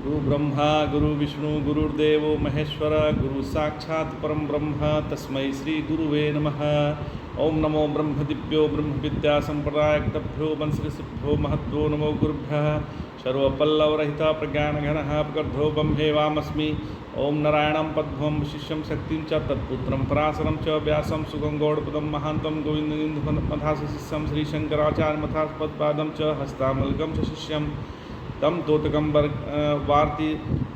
गुरु ब्रह्मा गुरु विष्णु गुरुर्देवो महेश्वर गुरु साक्षात् परम ब्रह्म तस्मै श्री गुरुवे नमः। ओम नमो ब्रह्म दिव्यो ब्रह्म विद्या संप्रदायभ्यो वंशऋषिभ्यो महद्वो नमो गुरुभ्यः। सर्वपल्लवरहित प्रज्ञानघनः प्रगर्धो ब्रह्मेवामस्मि। ओम नारायणं पद्मं शिष्यं शक्तिं च तत्पुत्रं पराशरं च व्यासं सुगंगौड़पदं महान्तं गोविन्दमथास शिष्यं श्रीशंकराचार्य मथास्पदपादं च हस्तामलकं च शिष्यं तम तोतकं वार्ति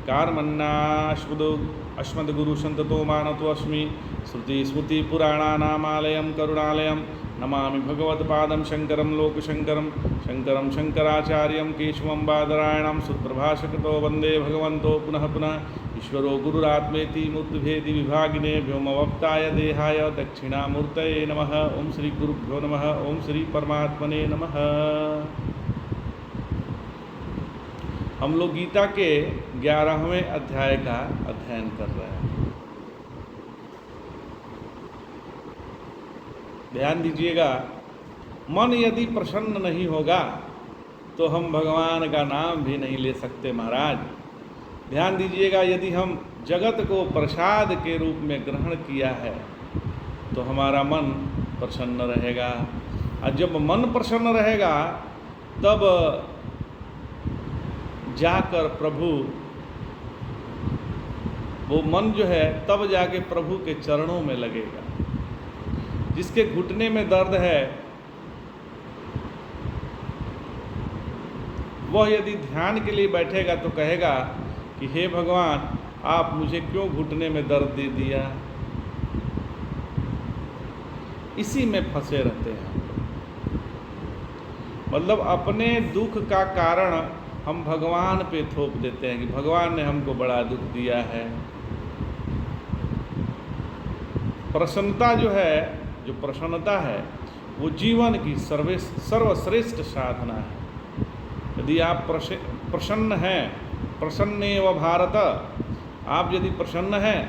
कारमन्नाश्वदो अस्मद्गुरु संततो मानतो अस्मि। श्रुति स्मृति पुराणानामालयं करुणालयं नमामि भगवत्पादं शंकरं लोकशंकरं शंकरं शंकराचार्यं केशवं बादरायणं सुप्रभाषकतो वंदे भगवन्तो पुनः पुनः। ईश्वरो गुरुरात्मेति मूर्तिभेदि विभागिने व्योमवक्ताय देहाय दक्षिणामूर्तये नमः। ओम श्री गुरुभ्यो नमः। ओम श्री परमात्मने नमः। हम लोग गीता के 11वें अध्याय का अध्ययन कर रहे हैं। ध्यान दीजिएगा, मन यदि प्रसन्न नहीं होगा तो हम भगवान का नाम भी नहीं ले सकते महाराज। ध्यान दीजिएगा, यदि हम जगत को प्रसाद के रूप में ग्रहण किया है तो हमारा मन प्रसन्न रहेगा, और जब मन प्रसन्न रहेगा तब जाकर प्रभु, वो मन जो है तब जाके प्रभु के चरणों में लगेगा। जिसके घुटने में दर्द है वह यदि ध्यान के लिए बैठेगा तो कहेगा कि हे भगवान, आप मुझे क्यों घुटने में दर्द दे दिया। इसी में फंसे रहते हैं, मतलब अपने दुख का कारण हम भगवान पे थोप देते हैं कि भगवान ने हमको बड़ा दुख दिया है। प्रसन्नता जो है, जो प्रसन्नता है, वो जीवन की सर्वश्रेष्ठ साधना है। यदि आप प्रसन्न हैं, प्रसन्नेव भारत, आप यदि प्रसन्न हैं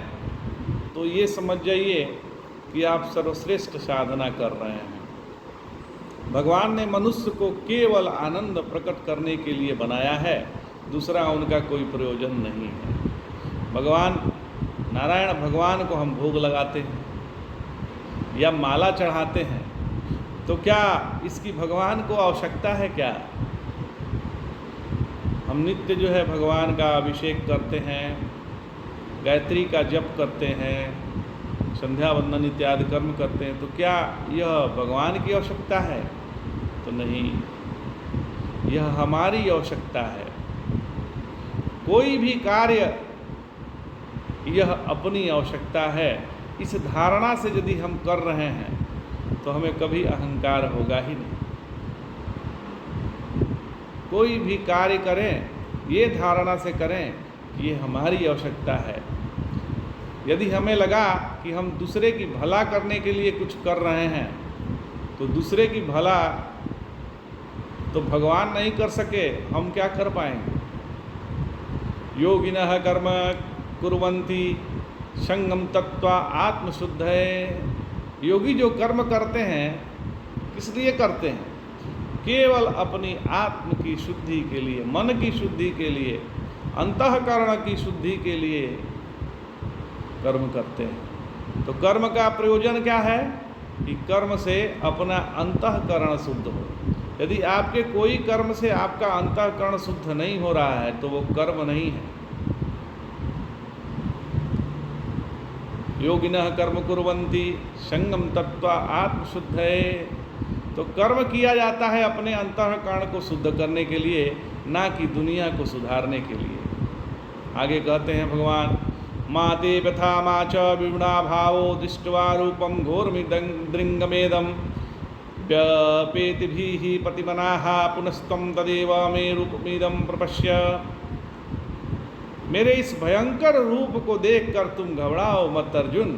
तो ये समझ जाइए कि आप सर्वश्रेष्ठ साधना कर रहे हैं। भगवान ने मनुष्य को केवल आनंद प्रकट करने के लिए बनाया है, दूसरा उनका कोई प्रयोजन नहीं है। भगवान नारायण भगवान को हम भोग लगाते हैं या माला चढ़ाते हैं, तो क्या इसकी भगवान को आवश्यकता है क्या? हम नित्य जो है भगवान का अभिषेक करते हैं, गायत्री का जप करते हैं, संध्या वंदन इत्यादि कर्म करते हैं, तो क्या यह भगवान की आवश्यकता है? तो नहीं, यह हमारी आवश्यकता है। कोई भी कार्य यह अपनी आवश्यकता है, इस धारणा से यदि हम कर रहे हैं तो हमें कभी अहंकार होगा ही नहीं। कोई भी कार्य करें ये धारणा से करें कि ये हमारी आवश्यकता है। यदि हमें लगा कि हम दूसरे की भला करने के लिए कुछ कर रहे हैं तो दूसरे की भला तो भगवान नहीं कर सके, हम क्या कर पाएंगे। योगिनः कर्म कुर्वन्ति संगम तत्वा आत्मशुद्धये। योगी जो कर्म करते हैं किस लिए करते हैं? केवल अपनी आत्म की शुद्धि के लिए, मन की शुद्धि के लिए, अंतःकरण की शुद्धि के लिए कर्म करते हैं। तो कर्म का प्रयोजन क्या है कि कर्म से अपना अंतःकरण शुद्ध हो। यदि आपके कोई कर्म से आपका अंतःकरण शुद्ध नहीं हो रहा है तो वो कर्म नहीं है। योगिनः कर्म कुर्वन्ति संगम तत्वा आत्मशुद्धये। तो कर्म किया जाता है अपने अंतःकरण को शुद्ध करने के लिए, ना कि दुनिया को सुधारने के लिए। आगे कहते हैं भगवान, माते व्यथा मा च विगुणा भावो दृष्ट्वा रूपम घोरमिदृङ्गमेदं व्यपेतिभिः प्रतिमनाः पुनस्त्वं तदेव मे रूपमिदं प्रपश्य। मेरे इस भयंकर रूप को देखकर तुम घबराओ मत अर्जुन,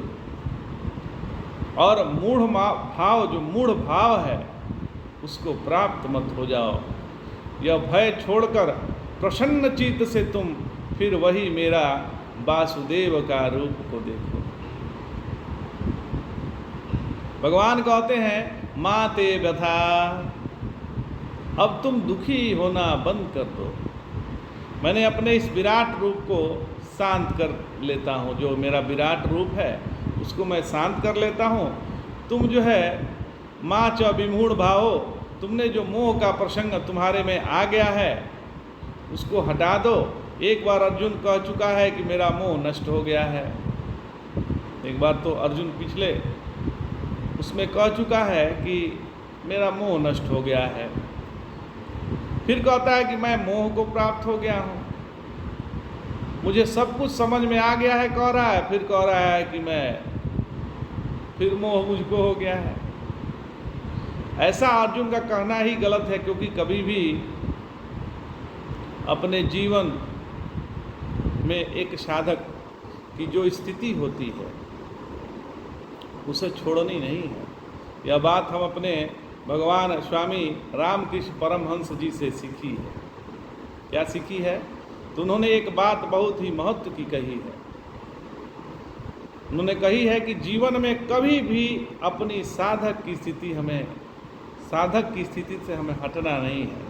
और मूढ़ भाव, जो मूढ़ भाव है उसको प्राप्त मत हो जाओ। यह भय छोड़कर प्रसन्न चित्त से तुम फिर वही मेरा वासुदेव का रूप को देखो। भगवान कहते हैं, माते व्यथा, अब तुम दुखी होना बंद कर दो। मैंने अपने इस विराट रूप को शांत कर लेता हूँ, जो मेरा विराट रूप है उसको मैं शांत कर लेता हूँ। तुम जो है माँ च विमूढ़ भावो, तुमने जो मोह का प्रसंग तुम्हारे में आ गया है उसको हटा दो। एक बार अर्जुन कह चुका है कि मेरा मोह नष्ट हो गया है, एक बार तो अर्जुन पिछले उसमें कह चुका है कि मेरा मोह नष्ट हो गया है। फिर कहता है कि मैं मोह को प्राप्त हो गया हूँ, मुझे सब कुछ समझ में आ गया है कह रहा है, फिर कह रहा है कि फिर मोह मुझको हो गया है। ऐसा अर्जुन का कहना ही गलत है, क्योंकि कभी भी अपने जीवन में एक साधक की जो स्थिति होती है उसे छोड़नी नहीं है। यह बात हम अपने भगवान स्वामी रामकृष्ण परमहंस जी से सीखी है। क्या सीखी है? तो उन्होंने एक बात बहुत ही महत्व की कही है। उन्होंने कही है कि जीवन में कभी भी अपनी साधक की स्थिति से हमें हटना नहीं है।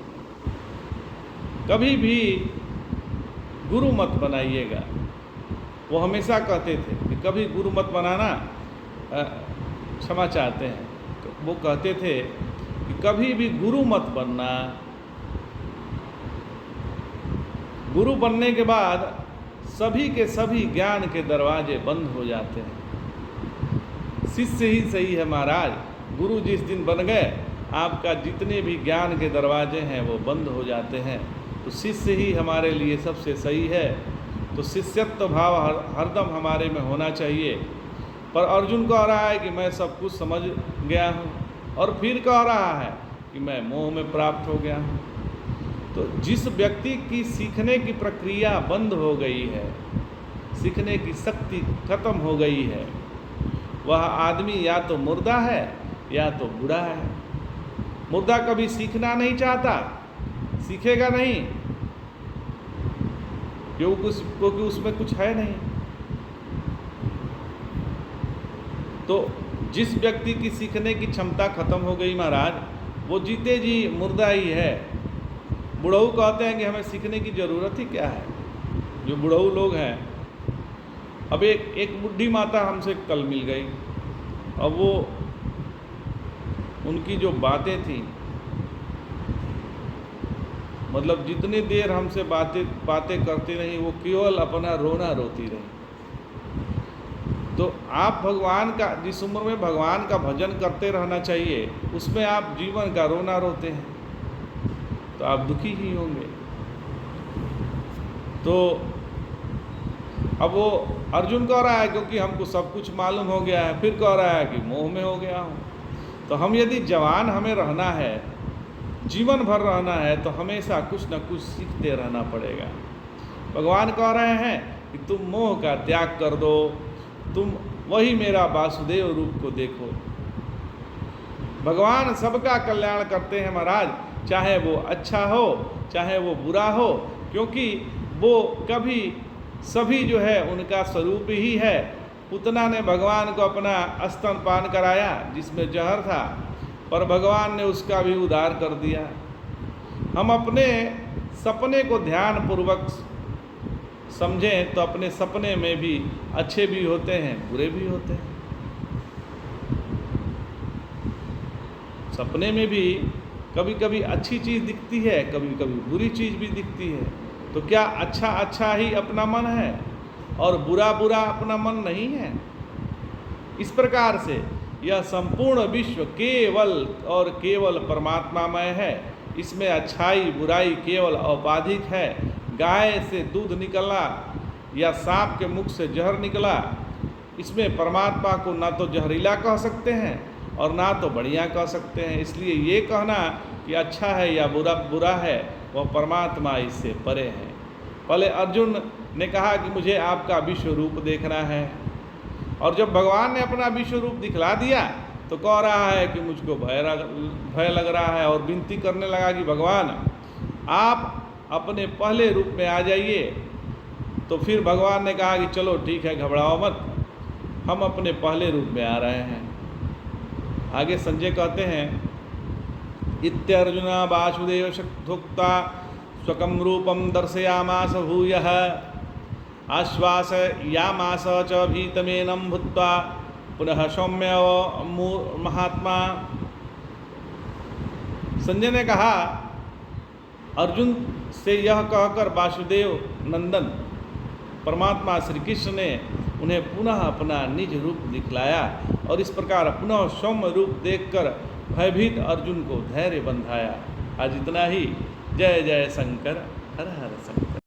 कभी भी गुरु मत बनाइएगा। वो हमेशा कहते थे कि कभी गुरु मत बनाना, क्षमा चाहते हैं, वो कहते थे कि कभी भी गुरु मत बनना। गुरु बनने के बाद सभी के सभी ज्ञान के दरवाजे बंद हो जाते हैं। शिष्य ही सही है महाराज। गुरु जिस दिन बन गए आपका जितने भी ज्ञान के दरवाजे हैं वो बंद हो जाते हैं। तो शिष्य ही हमारे लिए सबसे सही है। तो शिष्यत्व भाव हरदम हमारे में होना चाहिए। पर अर्जुन कह रहा है कि मैं सब कुछ समझ गया हूँ, और फिर कह रहा है कि मैं मोह में प्राप्त हो गया हूँ। तो जिस व्यक्ति की सीखने की प्रक्रिया बंद हो गई है, सीखने की शक्ति खत्म हो गई है, वह आदमी या तो मुर्दा है या तो बूढ़ा है। मुर्दा कभी सीखना नहीं चाहता, सीखेगा नहीं, क्योंकि उसमें कुछ है नहीं। तो जिस व्यक्ति की सीखने की क्षमता खत्म हो गई महाराज, वो जीते जी मुर्दा ही है। बुढ़ऊ कहते हैं कि हमें सीखने की ज़रूरत ही क्या है। जो बुढ़ऊ लोग हैं, अब एक बुढ़ी माता हमसे कल मिल गई, अब वो उनकी जो बातें थी, मतलब जितनी देर हमसे बातें करती रही, वो केवल अपना रोना रोती रही। तो आप भगवान का, जिस उम्र में भगवान का भजन करते रहना चाहिए, उसमें आप जीवन का रोना रोते हैं तो आप दुखी ही होंगे। तो अब वो अर्जुन कह रहा है क्योंकि हमको सब कुछ मालूम हो गया है, फिर कह रहा है कि मोह में हो गया हूँ। तो हम यदि जवान हमें रहना है, जीवन भर रहना है, तो हमेशा कुछ न कुछ सीखते रहना पड़ेगा। भगवान कह रहे हैं कि तुम मोह का त्याग कर दो, तुम वही मेरा वासुदेव रूप को देखो। भगवान सबका कल्याण करते हैं महाराज, चाहे वो अच्छा हो चाहे वो बुरा हो, क्योंकि वो कभी सभी जो है उनका स्वरूप ही है। पूतना ने भगवान को अपना स्तनपान कराया जिसमें जहर था, पर भगवान ने उसका भी उद्धार कर दिया। हम अपने सपने को ध्यानपूर्वक समझें तो अपने सपने में भी अच्छे भी होते हैं, बुरे भी होते हैं। सपने में भी कभी कभी अच्छी चीज़ दिखती है, कभी कभी बुरी चीज़ भी दिखती है। तो क्या अच्छा अच्छा ही अपना मन है और बुरा बुरा अपना मन नहीं है? इस प्रकार से यह संपूर्ण विश्व केवल और केवल परमात्मामय है। इसमें अच्छाई बुराई केवल औपाधिक है। गाय से दूध निकला या सांप के मुख से जहर निकला, इसमें परमात्मा को ना तो जहरीला कह सकते हैं और ना तो बढ़िया कह सकते हैं। इसलिए ये कहना कि अच्छा है या बुरा है, वह परमात्मा इससे परे है। पहले अर्जुन ने कहा कि मुझे आपका विश्व रूप देखना है, और जब भगवान ने अपना विश्व रूप दिखला दिया तो कह रहा है कि मुझको भय लग रहा है, और विनती करने लगा कि भगवान आप अपने पहले रूप में आ जाइए। तो फिर भगवान ने कहा कि चलो ठीक है, घबराओ मत, हम अपने पहले रूप में आ रहे हैं। आगे संजय कहते हैं, इत्यर्जुना वासुदेव शक्तोक्ता स्वकं रूपं दर्शयामास भूयः आश्वासयामास च भीतमेनं भूत्वा पुनः सौम्य महात्मा। संजय ने कहा, अर्जुन से यह कहकर वासुदेव नंदन परमात्मा श्री कृष्ण ने उन्हें पुनः अपना निज रूप दिखलाया और इस प्रकार पुनः सौम्य रूप देखकर भयभीत अर्जुन को धैर्य बंधाया। आज इतना ही। जय जय शंकर, हर हर शंकर।